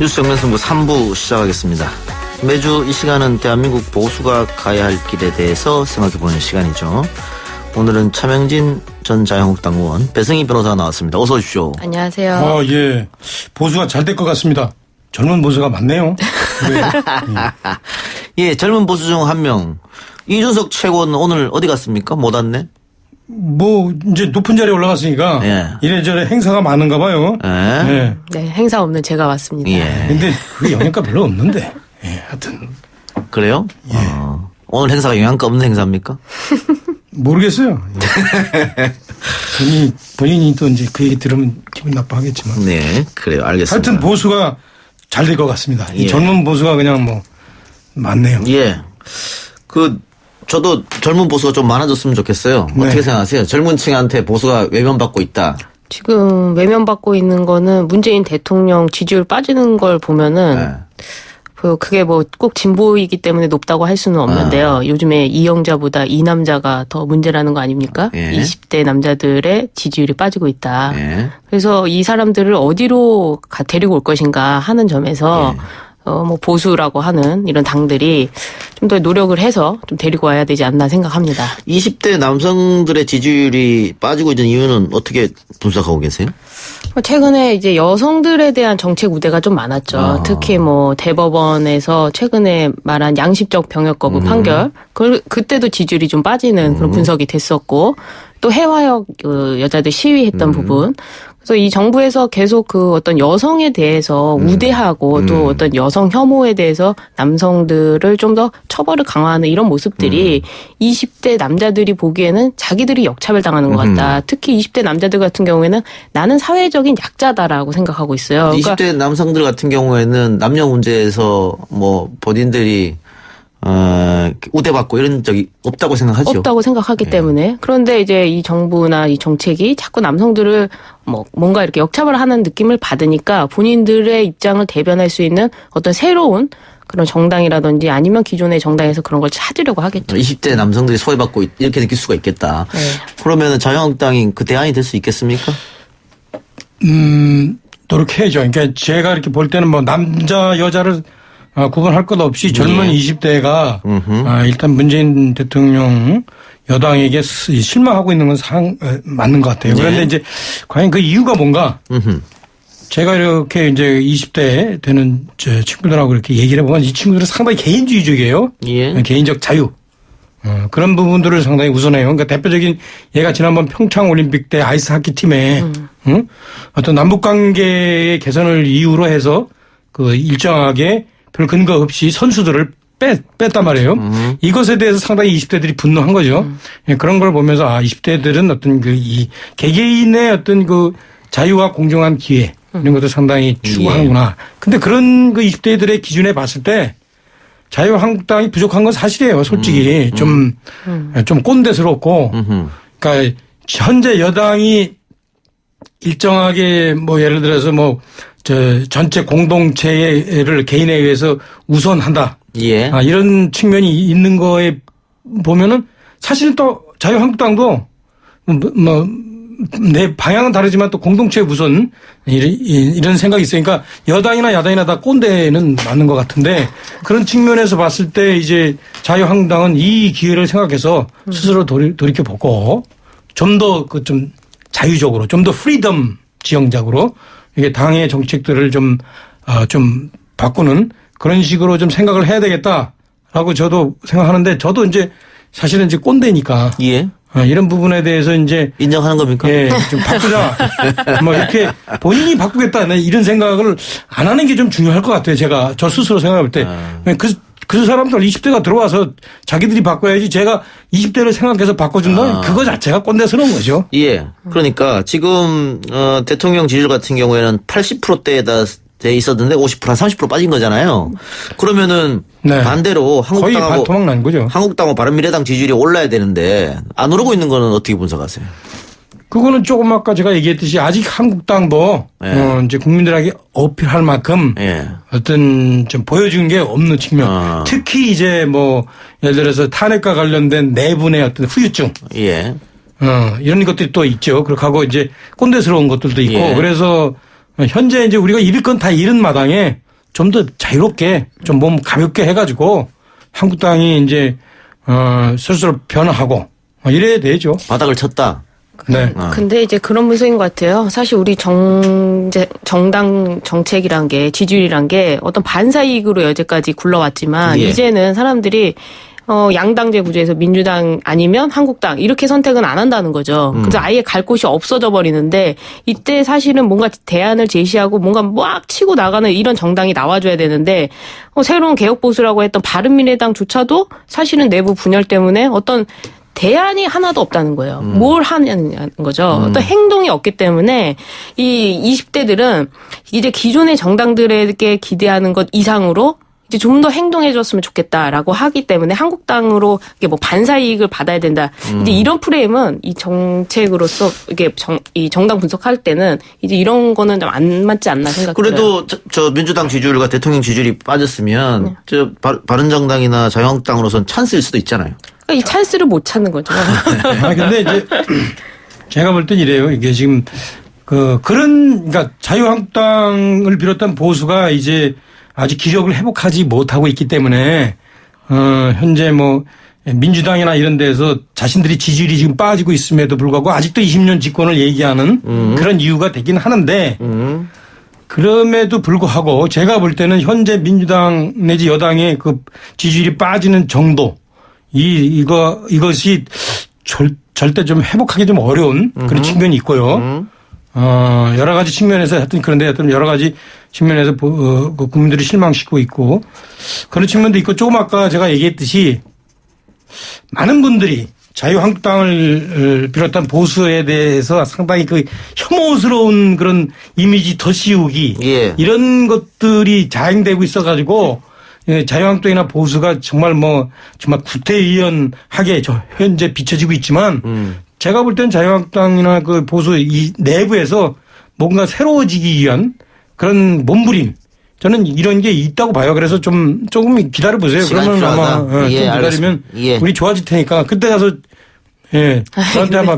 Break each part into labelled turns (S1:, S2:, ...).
S1: 뉴스 정면승부 3부 시작하겠습니다. 매주 이 시간은 대한민국 보수가 가야 할 길에 대해서 생각해보는 시간이죠. 오늘은 차명진 전 자유한국당 의원, 배승희 변호사가 나왔습니다. 어서 오십시오.
S2: 안녕하세요.
S3: 예. 보수가 잘 될 것 같습니다. 젊은 보수가 많네요.
S1: 예, 젊은 보수 중 한 명. 이준석 최고는 오늘 어디 갔습니까? 못 왔네?
S3: 이제 높은 자리에 올라갔으니까.
S1: 예.
S3: 이래저래 행사가 많은가 봐요.
S1: 예.
S2: 네, 행사 없는 제가 왔습니다.
S1: 예.
S3: 근데 그게 영향가 별로 없는데. 예, 하여튼.
S1: 그래요?
S3: 예.
S1: 오늘 행사가 영향가 없는 행사입니까?
S3: 모르겠어요. 본인이 또 이제 그 얘기 들으면 기분 나빠하겠지만.
S1: 네, 그래요. 알겠습니다.
S3: 하여튼 보수가 잘 될 것 같습니다.
S1: 예.
S3: 이 젊은 보수가 그냥 많네요.
S1: 예. 저도 젊은 보수가 좀 많아졌으면 좋겠어요.
S3: 네.
S1: 어떻게 생각하세요? 젊은 층한테 보수가 외면받고 있다.
S2: 지금 외면받고 있는 거는 문재인 대통령 지지율 빠지는 걸 보면은
S1: 네.
S2: 그게 꼭 진보이기 때문에 높다고 할 수는 없는데요. 요즘에 이영자보다 이남자가 더 문제라는 거 아닙니까?
S1: 예.
S2: 20대 남자들의 지지율이 빠지고 있다.
S1: 예.
S2: 그래서 이 사람들을 어디로 데리고 올 것인가 하는 점에서 보수라고 하는 이런 당들이 좀 더 노력을 해서 좀 데리고 와야 되지 않나 생각합니다.
S1: 20대 남성들의 지지율이 빠지고 있는 이유는 어떻게 분석하고 계세요?
S2: 최근에 이제 여성들에 대한 정책 우대가 좀 많았죠. 특히 대법원에서 최근에 말한 양심적 병역 거부 판결, 그때도 지지율이 좀 빠지는 그런 분석이 됐었고, 또 해화역 여자들 시위했던 부분. 그래서 이 정부에서 계속 어떤 여성에 대해서 우대하고 또 어떤 여성 혐오에 대해서 남성들을 좀 더 처벌을 강화하는 이런 모습들이 20대 남자들이 보기에는 자기들이 역차별 당하는 것 같다. 특히 20대 남자들 같은 경우에는 나는 사회적인 약자다라고 생각하고 있어요.
S1: 20대 남성들 같은 경우에는 남녀 문제에서 본인들이 우대받고 이런 적이 없다고 생각하죠.
S2: 없다고 생각하기
S1: 네.
S2: 때문에. 그런데 이제 이 정부나 이 정책이 자꾸 남성들을 뭔가 이렇게 역차별하는 느낌을 받으니까 본인들의 입장을 대변할 수 있는 어떤 새로운 그런 정당이라든지 아니면 기존의 정당에서 그런 걸 찾으려고 하겠죠.
S1: 20대 남성들이 소외받고 이렇게 느낄 수가 있겠다.
S2: 네.
S1: 그러면 자유한국당이 그 대안이 될 수 있겠습니까?
S3: 노력해야죠. 그러니까 제가 이렇게 볼 때는 남자 여자를 구분할 것 없이 젊은 20대가 일단 문재인 대통령 여당에게 실망하고 있는 건 맞는 것 같아요. 그런데 이제 과연 그 이유가 뭔가 제가 이렇게 이제 20대 되는 친구들하고 이렇게 얘기를 해보면 이 친구들은 상당히 개인주의적이에요.
S1: 예.
S3: 개인적 자유. 그런 부분들을 상당히 우선해요. 그러니까 대표적인 얘가 지난번 평창 올림픽 때 아이스 하키 팀에 어떤 남북 관계의 개선을 이유로 해서 일정하게 별 근거 없이 선수들을 뺐단 말이에요. 이것에 대해서 상당히 20대들이 분노한 거죠. 그런 걸 보면서 20대들은 어떤 이 개개인의 어떤 자유와 공정한 기회 이런 것도 상당히 추구하는구나. 근데 그런 20대들의 기준에 봤을 때 자유한국당이 부족한 건 사실이에요. 솔직히 좀 꼰대스럽고 그러니까 현재 여당이 일정하게 예를 들어서 전체 공동체를 개인에 의해서 우선한다.
S1: 예.
S3: 이런 측면이 있는 거에 보면은 사실 또 자유한국당도 내 방향은 다르지만 또 공동체 우선 이런 생각이 있어요. 그러니까 여당이나 야당이나 다 꼰대는 맞는 것 같은데 그런 측면에서 봤을 때 이제 자유한국당은 이 기회를 생각해서 스스로 돌이켜 보고 좀 더 좀 자유적으로 좀 더 프리덤 지형적으로 이게 당의 정책들을 좀 바꾸는 그런 식으로 좀 생각을 해야 되겠다라고 저도 생각하는데 저도 이제 사실은 이제 꼰대니까.
S1: 예.
S3: 이런 부분에 대해서 이제.
S1: 인정하는 겁니까?
S3: 예, 좀 바꾸자. 이렇게 본인이 바꾸겠다. 이런 생각을 안 하는 게 좀 중요할 것 같아요. 저 스스로 생각할 때. 그 사람들 20대가 들어와서 자기들이 바꿔야지 제가 20대를 생각해서 바꿔준다. 그거 자체가 꼰대스러운 거죠.
S1: 예. 그러니까 지금 대통령 지지율 같은 경우에는 80%대에다 돼 있었는데 50% 한 30% 빠진 거잖아요. 그러면은
S3: 네.
S1: 반대로
S3: 거의 도망 난 거죠.
S1: 한국당하고 바른미래당 지지율이 올라야 되는데 안 오르고 있는 거는 어떻게 분석하세요?
S3: 그거는 조금 아까 제가 얘기했듯이 아직 한국당도 이제 국민들에게 어필할 만큼 어떤 좀 보여준 게 없는 측면. 특히 이제 예를 들어서 탄핵과 관련된 내분의 어떤 후유증.
S1: 예.
S3: 이런 것들이 또 있죠. 그렇게 하고 이제 꼰대스러운 것들도 있고. 그래서 현재 이제 우리가 잃을 건 다 잃은 마당에 좀 더 자유롭게 좀 몸 가볍게 해가지고 한국당이 이제 스스로 변화하고 이래야 되죠.
S1: 바닥을 쳤다.
S3: 네.
S2: 근데 이제 그런 분석인 것 같아요. 사실 우리 정당 정책이란 게 지지율이란 게 어떤 반사이익으로 여태까지 굴러왔지만
S1: 예.
S2: 이제는 사람들이 양당제 구조에서 민주당 아니면 한국당 이렇게 선택은 안 한다는 거죠. 그래서 아예 갈 곳이 없어져 버리는데 이때 사실은 뭔가 대안을 제시하고 뭔가 막 치고 나가는 이런 정당이 나와줘야 되는데 새로운 개혁보수라고 했던 바른미래당조차도 사실은 내부 분열 때문에 어떤 대안이 하나도 없다는 거예요. 뭘 하냐는 거죠. 어떤 행동이 없기 때문에 이 20대들은 이제 기존의 정당들에게 기대하는 것 이상으로 이제 좀 더 행동해줬으면 좋겠다라고 하기 때문에 한국당으로 이게 뭐 반사이익을 받아야 된다. 이제 이런 프레임은 이 정책으로서 이게 이 정당 분석할 때는 이제 이런 거는 좀 안 맞지 않나 생각해요.
S1: 그래도 저 민주당 지지율과 대통령 지지율이 빠졌으면
S2: 네.
S1: 저 바른정당이나 자유한국당으로서는 찬스일 수도 있잖아요.
S2: 그러니까 이 찬스를 못 찾는 거죠.
S3: 근데 이제 제가 볼 땐 이래요. 이게 지금 그러니까 자유한국당을 비롯한 보수가 이제 아직 기력을 회복하지 못하고 있기 때문에 현재 뭐 민주당이나 이런 데서 자신들이 지지율이 지금 빠지고 있음에도 불구하고 아직도 20년 집권을 얘기하는 그런 이유가 되긴 하는데 그럼에도 불구하고 제가 볼 때는 현재 민주당 내지 여당의 그 지지율이 빠지는 정도 이것이 절대 좀 회복하기 좀 어려운 그런 측면이 있고요. 여러 가지 측면에서 하여튼 그런데 하여튼 여러 가지 측면에서 국민들이 실망시키고 있고 그런 측면도 있고 조금 아까 제가 얘기했듯이 많은 분들이 자유한국당을 비롯한 보수에 대해서 상당히 그 혐오스러운 그런 이미지 덧씌우기
S1: 예.
S3: 이런 것들이 자행되고 있어가지고 자유한국당이나 보수가 정말 정말 구태의연하게 현재 비춰지고 있지만 제가 볼 땐 자유한국당이나 그 보수 이 내부에서 뭔가 새로워지기 위한 그런 몸부림 저는 이런 게 있다고 봐요. 그래서 조금 기다려 보세요. 그러면
S1: 필요하다.
S3: 아마 좀 기다리면 우리 좋아질 테니까 그때 가서 저한테 아마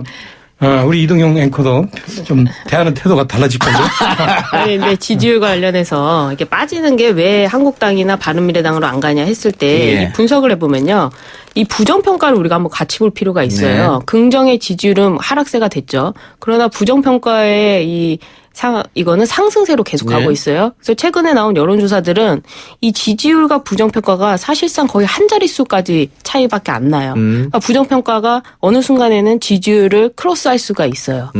S3: 우리 이동영 앵커도 좀 대하는 태도가 달라질 거죠.
S2: 아니, 근데 지지율 관련해서 이게 빠지는 게 왜 한국당이나 바른미래당으로 안 가냐 했을 때 이 분석을 해보면요. 이 부정평가를 우리가 한번 같이 볼 필요가 있어요. 네. 긍정의 지지율은 하락세가 됐죠. 그러나 부정평가의 이거는 상승세로 계속 가고 있어요. 그래서 최근에 나온 여론조사들은 이 지지율과 부정평가가 사실상 거의 한 자릿수까지 차이밖에 안 나요. 그러니까 부정평가가 어느 순간에는 지지율을 크로스할 수가 있어요.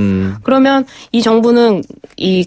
S2: 그러면 이 정부는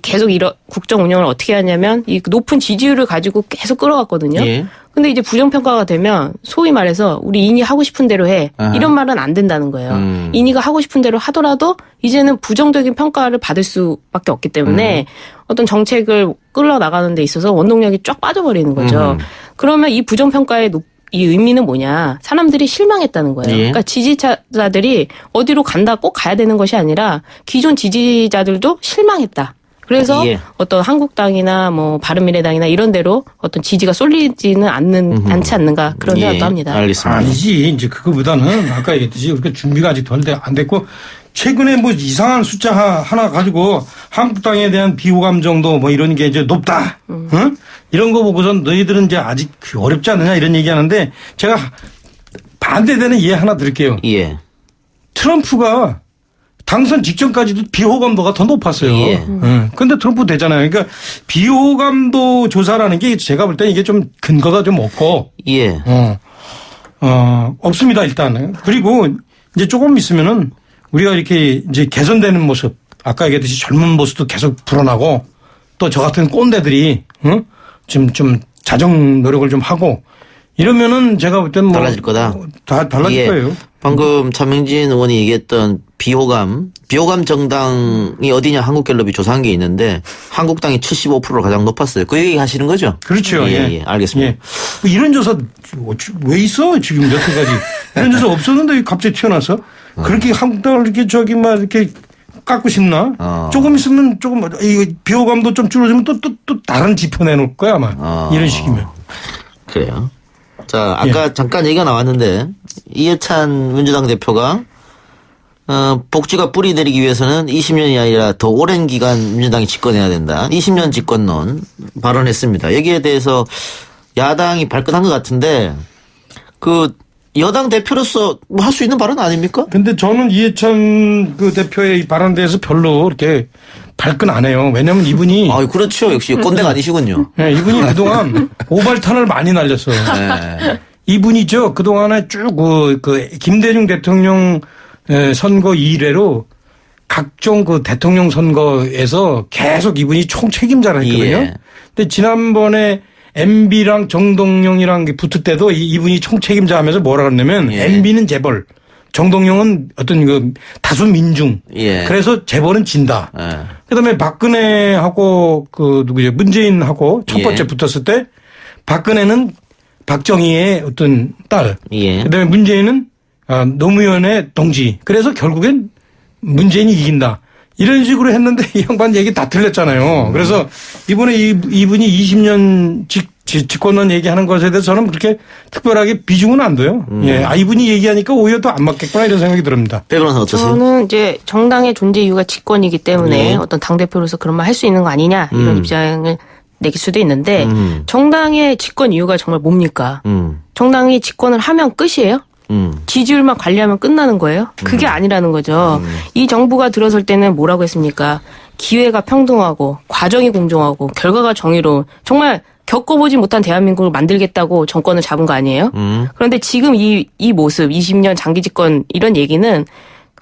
S2: 계속 국정 운영을 어떻게 하냐면 이 높은 지지율을 가지고 계속 끌어갔거든요. 예. 근데 이제 부정평가가 되면 소위 말해서 우리 인이 하고 싶은 대로 해. 이런 말은 안 된다는 거예요. 인이가 하고 싶은 대로 하더라도 이제는 부정적인 평가를 받을 수밖에 없기 때문에 어떤 정책을 끌어나가는 데 있어서 원동력이 쫙 빠져버리는 거죠. 그러면 이 부정평가의 이 의미는 뭐냐. 사람들이 실망했다는 거예요. 예. 그러니까 지지자들이 어디로 간다 꼭 가야 되는 것이 아니라 기존 지지자들도 실망했다. 그래서 어떤 한국당이나 뭐 바른미래당이나 이런 데로 어떤 지지가 쏠리지는 않지 않는가 그런 생각도 합니다.
S3: 알겠습니다. 아니지 이제 그거보다는 아까 얘기했듯이 우리가 준비가 아직 덜 안 됐고 최근에 뭐 이상한 숫자 하나 가지고 한국당에 대한 비호감 정도 뭐 이런 게 이제 높다. 응? 이런 거 보고선 너희들은 이제 아직 어렵지 않느냐 이런 얘기하는데 제가 반대되는 예 하나 드릴게요. 예. 트럼프가 당선 직전까지도 비호감도가 더 높았어요. 그런데 트럼프 되잖아요. 그러니까 비호감도 조사라는 게 제가 볼 때는 이게 좀 근거가 좀 없고. 없습니다, 일단. 그리고 이제 조금 있으면은 우리가 이렇게 이제 개선되는 모습, 아까 얘기했듯이 젊은 모습도 계속 불어나고 또 저 같은 꼰대들이, 좀 자정 노력을 좀 하고 이러면은 제가 볼 때는
S1: 달라질 거다.
S3: 다 달라질 거예요.
S1: 방금 차명진 의원이 얘기했던 비호감 정당이 어디냐 한국갤럽이 조사한 게 있는데 한국당이 75%로 가장 높았어요. 그 얘기 하시는 거죠?
S3: 그렇죠.
S1: 예. 알겠습니다.
S3: 예. 이런 조사 왜 있어? 지금 여태까지. 이런 조사 없었는데 갑자기 튀어나서 그렇게 한국당을 이렇게 막 이렇게 깎고 싶나? 조금 있으면 조금 비호감도 좀 줄어들면 또 다른 지표 내놓을 거야 아마. 이런 식이면.
S1: 그래요. 자, 아까 잠깐 얘기가 나왔는데 이해찬 민주당 대표가 복지가 뿌리 내리기 위해서는 20년이 아니라 더 오랜 기간 민주당이 집권해야 된다. 20년 집권론 발언했습니다. 여기에 대해서 야당이 발끈한 것 같은데 그 여당 대표로서 뭐 할 수 있는 발언 아닙니까?
S3: 근데 저는 이해찬 그 대표의 이 발언에 대해서 별로 이렇게 발끈 안 해요. 왜냐면 이분이.
S1: 그렇죠. 역시 꼰대가 아니시군요.
S3: 네, 이분이 그동안 오발탄을 많이 날렸어요.
S1: 네.
S3: 이분이죠. 그동안에 쭉 김대중 대통령 선거 이래로 각종 그 대통령 선거에서 계속 이분이 총책임자를 했거든요.
S1: 예.
S3: 근데 지난번에 MB랑 정동영이랑 붙을 때도 이분이 총책임자 하면서 뭐라 그랬냐면
S1: 예.
S3: MB는 재벌, 정동영은 어떤 그 다수 민중.
S1: 예.
S3: 그래서 재벌은 진다.
S1: 예.
S3: 그다음에 박근혜하고 그 누구죠? 문재인하고 첫 번째
S1: 예.
S3: 붙었을 때 박근혜는 박정희의 어떤 딸.
S1: 예.
S3: 그다음에 문재인은 노무현의 동지. 그래서 결국엔 문재인이 이긴다. 이런 식으로 했는데 이 양반 얘기 다 틀렸잖아요. 그래서 이번에 이분이 20년 집권론 얘기하는 것에 대해서 저는 그렇게 특별하게 비중은 안 둬요. 예. 이분이 얘기하니까 오히려 더 안 맞겠구나 이런 생각이 듭니다.
S1: 배 변호사 어떠세요?
S2: 저는 이제 정당의 존재 이유가 집권이기 때문에 어떤 당대표로서 그런 말 할 수 있는 거 아니냐 이런 입장을 내길 수도 있는데 정당의 집권 이유가 정말 뭡니까? 정당이 집권을 하면 끝이에요? 지지율만 관리하면 끝나는 거예요? 그게 아니라는 거죠. 이 정부가 들어설 때는 뭐라고 했습니까? 기회가 평등하고 과정이 공정하고 결과가 정의로운 정말 겪어보지 못한 대한민국을 만들겠다고 정권을 잡은 거 아니에요? 그런데 지금 이 모습 20년 장기 집권 이런 얘기는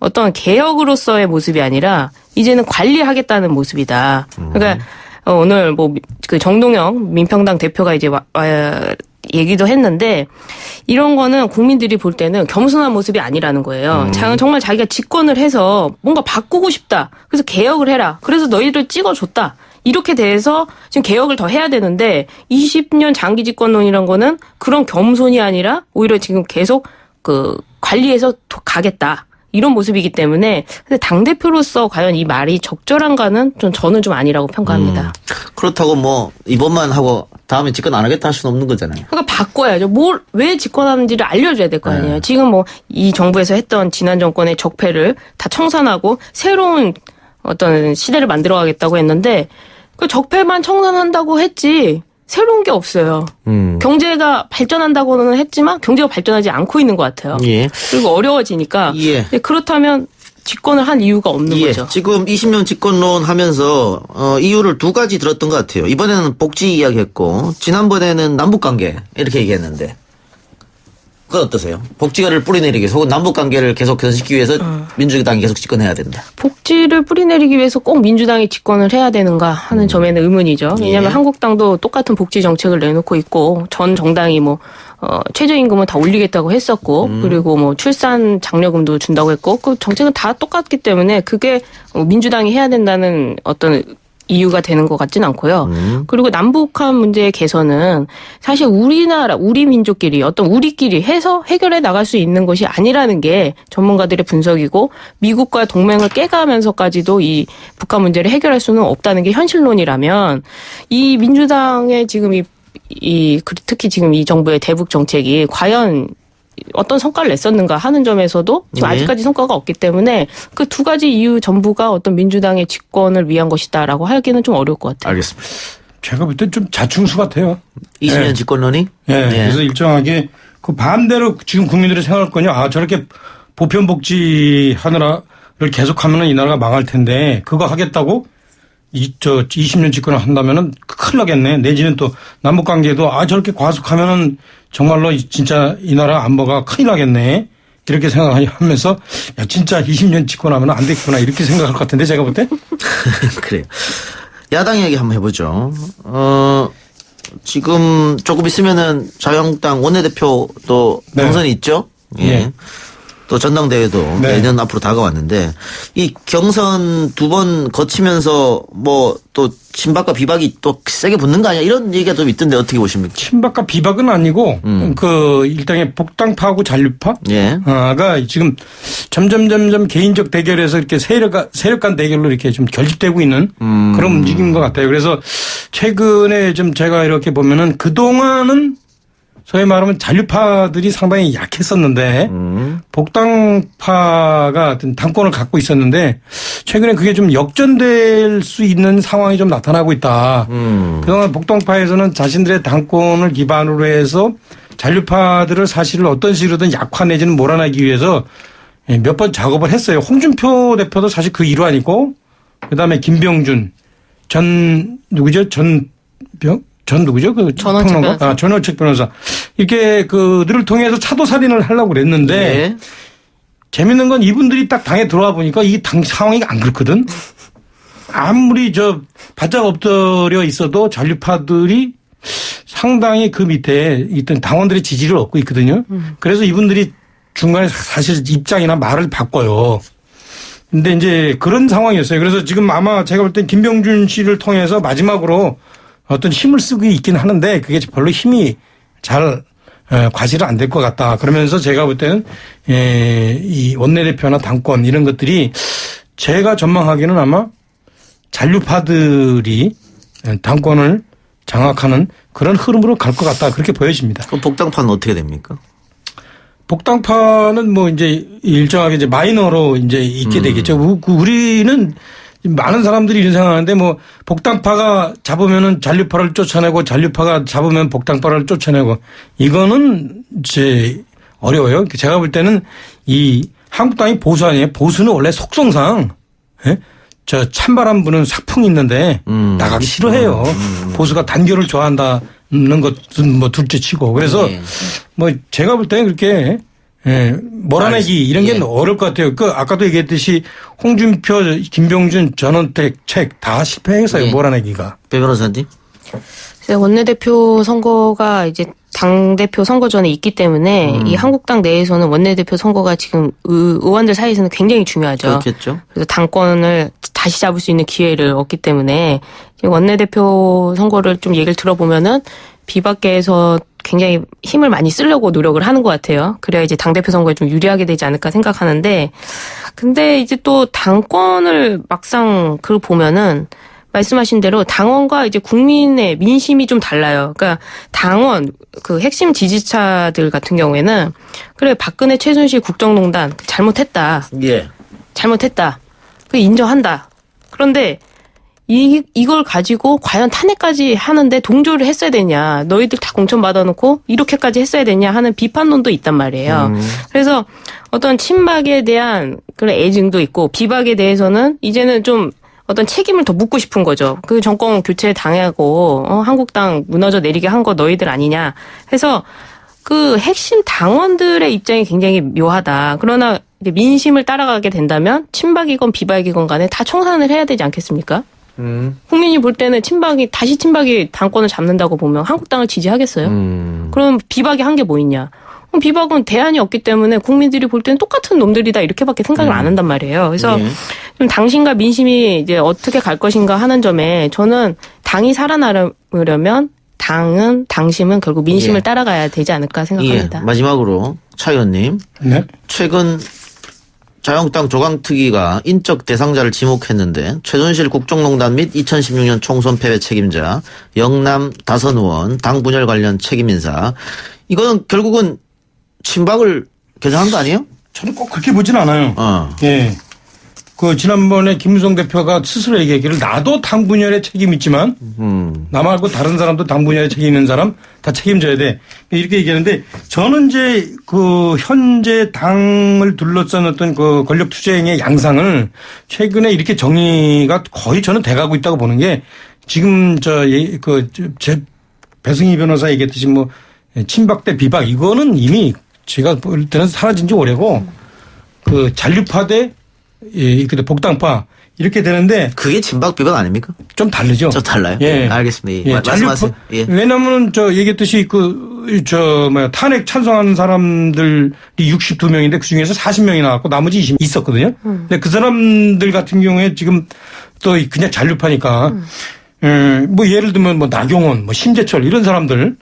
S2: 어떤 개혁으로서의 모습이 아니라 이제는 관리하겠다는 모습이다. 그러니까 오늘 뭐 그 정동영 민평당 대표가 이제 얘기도 했는데 이런 거는 국민들이 볼 때는 겸손한 모습이 아니라는 거예요. 정말 자기가 집권을 해서 뭔가 바꾸고 싶다. 그래서 개혁을 해라. 그래서 너희들 찍어줬다. 이렇게 돼서 지금 개혁을 더 해야 되는데 20년 장기 집권론이란 거는 그런 겸손이 아니라 오히려 지금 계속 그 관리해서 가겠다. 이런 모습이기 때문에 근데 당대표로서 과연 이 말이 적절한가는 저는 좀 아니라고 평가합니다.
S1: 그렇다고 뭐 이번만 하고 다음에 집권 안 하겠다 할 수는 없는 거잖아요.
S2: 그러니까 바꿔야죠. 왜 집권하는지를 알려줘야 될 거 아니에요. 지금 뭐 이 정부에서 했던 지난 정권의 적폐를 다 청산하고 새로운 어떤 시대를 만들어가겠다고 했는데 그 적폐만 청산한다고 했지 새로운 게 없어요. 경제가 발전한다고는 했지만 경제가 발전하지 않고 있는 것 같아요.
S1: 예.
S2: 그리고 어려워지니까
S1: 예.
S2: 그렇다면 집권을 한 이유가 없는
S1: 예.
S2: 거죠.
S1: 지금 20년 집권론 하면서 이유를 두 가지 들었던 것 같아요. 이번에는 복지 이야기했고 지난번에는 남북관계 이렇게 얘기했는데 그건 어떠세요? 복지를 뿌리내리기 위해서 혹은 남북관계를 계속 개선시키기 위해서 민주당이 계속 집권해야 된다.
S2: 복지를 뿌리내리기 위해서 꼭 민주당이 집권을 해야 되는가 하는 점에는 의문이죠. 왜냐하면
S1: 예.
S2: 한국당도 똑같은 복지 정책을 내놓고 있고 전 정당이 뭐 최저임금은 다 올리겠다고 했었고 그리고 뭐 출산 장려금도 준다고 했고 그 정책은 다 똑같기 때문에 그게 민주당이 해야 된다는 어떤 이유가 되는 것 같진 않고요. 그리고 남북한 문제의 개선은 사실 우리 민족끼리 어떤 우리끼리 해서 해결해 나갈 수 있는 것이 아니라는 게 전문가들의 분석이고 미국과 동맹을 깨가면서까지도 이 북한 문제를 해결할 수는 없다는 게 현실론이라면 이 민주당의 지금 특히 지금 이 정부의 대북 정책이 과연 어떤 성과를 냈었는가 하는 점에서도 지금
S1: 네.
S2: 아직까지 성과가 없기 때문에 그 두 가지 이유 전부가 어떤 민주당의 집권을 위한 것이다라고 하기는 좀 어려울 것 같아요.
S1: 알겠습니다.
S3: 제가 볼 때 좀 자충수 같아요.
S1: 20년
S3: 예.
S1: 집권론이?
S3: 예. 그래서 일정하게 그 반대로 지금 국민들이 생각할 거냐. 저렇게 보편복지 하느라를 계속하면은 이 나라가 망할 텐데 그거 하겠다고 20년 집권을 한다면은 큰일 나겠네. 내지는 또 남북관계도 저렇게 과속하면은 정말로 진짜 이 나라 안보가 큰일 나겠네. 이렇게 생각하면서 진짜 20년 집권하면 안 되겠구나 이렇게 생각할 것 같은데 제가 볼 때.
S1: 그래요. 야당 얘기 한번 해보죠. 지금 조금 있으면은 자유한국당 원내대표도
S3: 네.
S1: 경선이 있죠. 예.
S3: 예.
S1: 또 전당대회도
S3: 네.
S1: 내년 앞으로 다가왔는데 이 경선 두 번 거치면서 뭐 또 친박과 비박이 또 세게 붙는 거 아니야 이런 얘기가 좀 있던데 어떻게 보십니까?
S3: 친박과 비박은 아니고 그 일종의 복당파하고 잔류파.
S1: 예.
S3: 가 지금 점점 개인적 대결에서 이렇게 세력 간 대결로 이렇게 좀 결집되고 있는 그런 움직임인 것 같아요. 그래서 최근에 좀 제가 이렇게 보면은 그동안은 소위 말하면 잔류파들이 상당히 약했었는데 복당파가 어떤 당권을 갖고 있었는데 최근에 그게 좀 역전될 수 있는 상황이 좀 나타나고 있다. 그동안 복당파에서는 자신들의 당권을 기반으로 해서 잔류파들을 사실은 어떤 식으로든 약화 내지는 몰아내기 위해서 몇 번 작업을 했어요. 홍준표 대표도 사실 그 일환이고 그다음에 김병준 전 누구죠? 전 누구죠? 그
S2: 전원책 변호사.
S3: 전원책 변호사. 이렇게 그들을 통해서 차도살인을 하려고 그랬는데
S1: 예.
S3: 재밌는 건 이분들이 딱 당에 들어와 보니까 이 당 상황이 안 그렇거든. 아무리 바짝 엎드려 있어도 잔류파들이 상당히 그 밑에 있던 당원들의 지지를 얻고 있거든요. 그래서 이분들이 중간에 사실 입장이나 말을 바꿔요. 근데 이제 그런 상황이었어요. 그래서 지금 아마 제가 볼 땐 김병준 씨를 통해서 마지막으로 어떤 힘을 쓰고 있긴 하는데 그게 별로 힘이 잘 과실은 안 될 것 같다. 그러면서 제가 볼 때는 이 원내대표나 당권 이런 것들이 제가 전망하기는 아마 잔류파들이 당권을 장악하는 그런 흐름으로 갈 것 같다. 그렇게 보여집니다.
S1: 그럼 복당파는 어떻게 됩니까?
S3: 복당파는 뭐 이제 일정하게 이제 마이너로 이제 있게 되겠죠. 우리는 많은 사람들이 이런 생각하는데 뭐 복당파가 잡으면은 잔류파를 쫓아내고 잔류파가 잡으면 복당파를 쫓아내고 이거는 이제 어려워요. 제가 볼 때는 이 한국당이 보수 아니에요. 보수는 원래 속성상 저 찬바람 부는 삭풍이 있는데 나가기 싫어해요. 보수가 단결을 좋아한다는 것은 뭐 둘째 치고 그래서 뭐 제가 볼 때는 그렇게 몰아내기 이런 게 어려울 것 같아요. 그 아까도 얘기했듯이 홍준표, 김병준, 전원택 책 다 실패했어요. 몰아내기가.
S1: 배 변호사님.
S2: 원내대표 선거가 이제 당대표 선거 전에 있기 때문에 이 한국당 내에서는 원내대표 선거가 지금 의원들 사이에서는 굉장히 중요하죠.
S1: 그렇겠죠.
S2: 그래서 당권을 다시 잡을 수 있는 기회를 얻기 때문에 원내대표 선거를 좀 얘기를 들어보면은 비박계에서 굉장히 힘을 많이 쓰려고 노력을 하는 것 같아요. 그래야 이제 당대표 선거에 좀 유리하게 되지 않을까 생각하는데 근데 이제 또 당권을 막상 그걸 보면은 말씀하신 대로 당원과 이제 국민의 민심이 좀 달라요. 그러니까 당원 그 핵심 지지자들 같은 경우에는 그래 박근혜 최순실 국정농단 잘못했다.
S1: 예.
S2: 잘못했다. 그 인정한다. 그런데 이걸 가지고 과연 탄핵까지 하는데 동조를 했어야 되냐. 너희들 다 공천 받아놓고 이렇게까지 했어야 되냐 하는 비판론도 있단 말이에요. 그래서 어떤 친박에 대한 그런 애증도 있고 비박에 대해서는 이제는 좀 어떤 책임을 더 묻고 싶은 거죠. 그 정권 교체 당하고 한국당 무너져 내리게 한 거 너희들 아니냐 해서 그 핵심 당원들의 입장이 굉장히 묘하다. 그러나 이제 민심을 따라가게 된다면 친박이건 비박이건 간에 다 청산을 해야 되지 않겠습니까? 국민이 볼 때는 다시 친박이 당권을 잡는다고 보면 한국당을 지지하겠어요? 그럼 비박이 한 게 뭐 있냐? 그럼 비박은 대안이 없기 때문에 국민들이 볼 때는 똑같은 놈들이다 이렇게밖에 생각을 안 한단 말이에요. 그래서 좀 당신과 민심이 이제 어떻게 갈 것인가 하는 점에 저는 당이 살아남으려면 당심은 결국 민심을 따라가야 되지 않을까 생각합니다.
S1: 예. 마지막으로 차 의원님.
S3: 네.
S1: 최근 자유한국당 조강특위가 인적 대상자를 지목했는데 최순실 국정농단 및 2016년 총선 패배 책임자, 영남 다선 의원, 당 분열 관련 책임인사. 이거는 결국은 친박을 겨냥한 거 아니에요?
S3: 저는 꼭 그렇게 보진 않아요. 예. 그 지난번에 김무성 대표가 스스로 얘기하기를 나도 당 분열에 책임 있지만 나 말고 다른 사람도 당 분열에 책임 있는 사람 다 책임져야 돼. 이렇게 얘기하는데 저는 이제 그 현재 당을 둘러싼 어떤 그 권력 투쟁의 양상을 최근에 이렇게 정리가 거의 저는 돼가고 있다고 보는 게 지금 제 배승희 변호사 얘기했듯이 뭐 친박 대 비박 이거는 이미 제가 볼 때는 사라진 지 오래고 그 잔류파 대 복당파 이렇게 되는데
S1: 그게 친박 비박 아닙니까?
S3: 좀 다르죠.
S1: 좀 달라요.
S3: 예.
S1: 알겠습니다.
S3: 예.
S1: 말씀하세요. 예.
S3: 왜냐면은 얘기했듯이 탄핵 찬성한 사람들이 62명인데 그 중에서 40명이 나왔고 나머지 20명 있었거든요. 근데 그 사람들 같은 경우에 지금 또 그냥 잔류파니까 뭐 예를 들면 뭐 나경원, 뭐 심재철 이런 사람들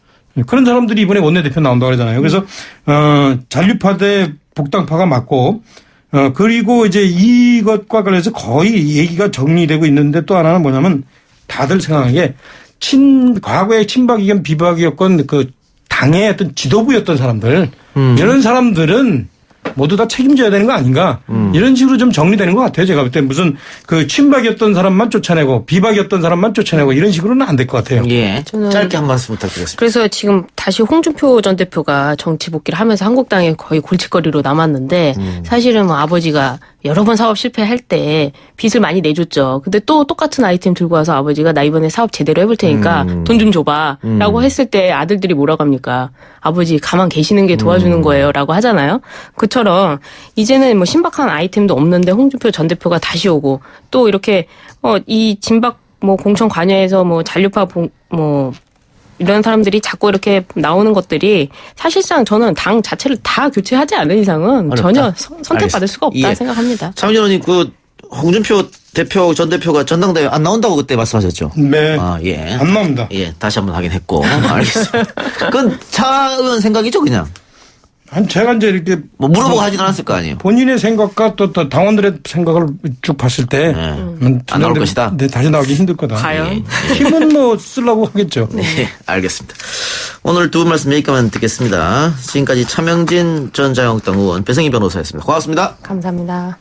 S3: 그런 사람들이 이번에 원내대표 나온다고 그러잖아요. 그래서 잔류파 대 복당파가 맞고 그리고 이제 이것과 관련해서 거의 얘기가 정리되고 있는데 또 하나는 뭐냐면 다들 생각하는 게 과거에 친박이건 비박이었건 그 당의 어떤 지도부였던 사람들 이런 사람들은 모두 다 책임져야 되는 거 아닌가 이런 식으로 좀 정리되는 것 같아요. 제가 볼 때 무슨 그 친박이었던 사람만 쫓아내고 비박이었던 사람만 쫓아내고 이런 식으로는 안 될 것 같아요.
S1: 예.
S2: 저는
S1: 짧게 한 말씀 부탁드리겠습니다.
S2: 그래서 지금 다시 홍준표 전 대표가 정치 복귀를 하면서 한국당에 거의 골칫거리로 남았는데 사실은 뭐 아버지가 여러 번 사업 실패할 때 빚을 많이 내줬죠. 근데 또 똑같은 아이템 들고 와서 아버지가 나 이번에 사업 제대로 해볼 테니까 돈 좀 줘봐 라고 했을 때 아들들이 뭐라고 합니까? 아버지 가만 계시는 게 도와주는 거예요 라고 하잖아요. 그처럼 이제는 뭐 신박한 아이템도 없는데 홍준표 전 대표가 다시 오고 또 이렇게 이 진박 뭐 공천 관여해서 뭐 잔류파 뭐 이런 사람들이 자꾸 이렇게 나오는 것들이 사실상 저는 당 자체를 다 교체하지 않은 이상은
S1: 어렵다.
S2: 전혀 선택받을 수가 없다
S1: 예.
S2: 생각합니다.
S1: 차명진 의원님 그 홍준표 대표 전 대표가 전당대회 안 나온다고 그때 말씀하셨죠?
S3: 네.
S1: 아, 예.
S3: 안 나옵니다.
S1: 예, 다시 한번 확인했고. 알겠습니다. 그건 차 의원 생각이죠, 그냥.
S3: 제가 이제 이렇게
S1: 뭐 물어보고 하진 않았을 거 아니에요.
S3: 본인의 생각과 또 당원들의 생각을 쭉 봤을 때
S1: 안 나올 것이다.
S3: 네, 다시 나오기 힘들 거다.
S2: 과연?
S3: 힘은 뭐 쓰려고 하겠죠.
S1: 네, 알겠습니다. 오늘 두 분 말씀 여기까지만 듣겠습니다. 지금까지 차명진 전 자유한국당 의원, 배승희 변호사였습니다. 고맙습니다.
S2: 감사합니다.